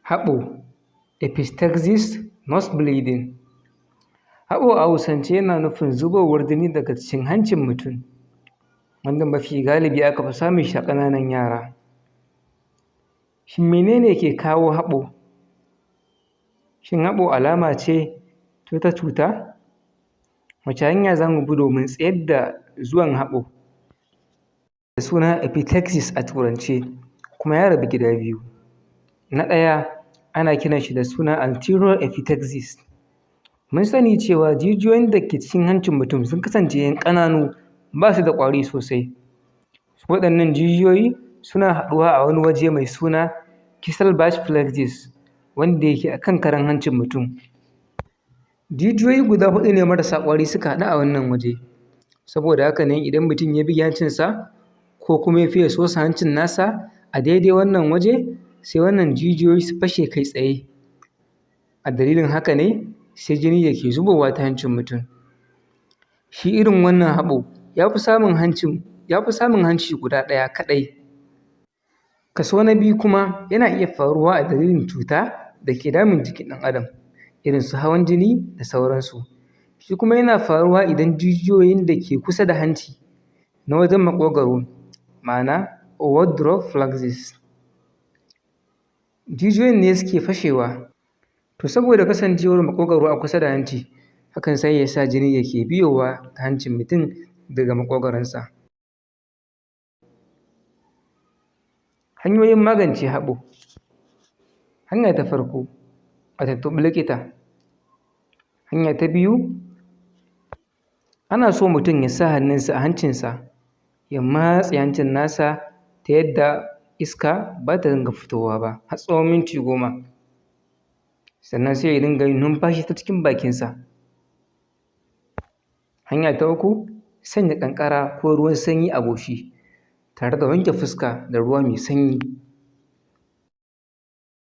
Haɓo, epistaxis, nose bleeding. Haɓo a Hausance yana nufin zubowar jini daga cikin hancin mutum, wanda mafi galibi aka fi samun shi a ƙananan yara. Shin mene ne ke kawo haɓo? Shin haɓo alama ce ta wata cuta? Wace hanya za mu bi domin tsayar da zuwan haɓo? Da suna epistaxis a Turance, kuma ya rabu gida biyu. Na ɗaya, ana kiran shi da suna anterior epistaxis. Mun sani cewa jijiyoyin da ke cikin hancin mutum sun kasance ‘yan ƙananu, ba su da ƙwari sosai. Waɗannan jijiyoyi suna haɗuwa a wani waje mai suna Kisselbach plexus, wanda yake a kan karan hancin mutum. Jijiyoyi guda huɗu ne marasa ƙwari suka haɗu a wannan waje. Saboda haka ne idan mutum ya buge hancinsa ko kuma ya fiye sosa hancin nasa a daidai wannan waje, sai wannan jijiyoyi su fashe kai tsaye. A dalilin haka ne sai jini da ke zubowa ta hancin mutum. Shi irin wannan haɓo ya fi samun hanci guda ɗaya kaɗai. Kaso na biyu kuma yana iya faruwa a dalilin cuta da ke damun jikin ɗan adam, irin su hawan jini da sauransu. Shi kuma yana faruwa idan jijiyoyin da ke kusa da hanci na wajen maƙogwaro, ma'ana auditory plexus, jijiyoyin ne suke fashewa. To saboda kasancewar maƙogwaro a kusa da hanci, hakan sai ya sa jini da ke biyowa ta hancin mutum daga maƙogwaronsa. Hanyoyin magance haɓo. Hanya ta farko, a tuntuɓi likita. Hanya ta biyu, ana so mutum ya sa hannunsa a hancinsa, ya matse hancin nasa ta yadda iska ba ta dinga fitowa ba har tsawon minti 10. Sannan sai ya dinga yin numfashi ta cikin bakinsa. Hanya ta uku, sanya ƙanƙara ko ruwan sanyi a goshi tare da wanke fuska da ruwa mai sanyi.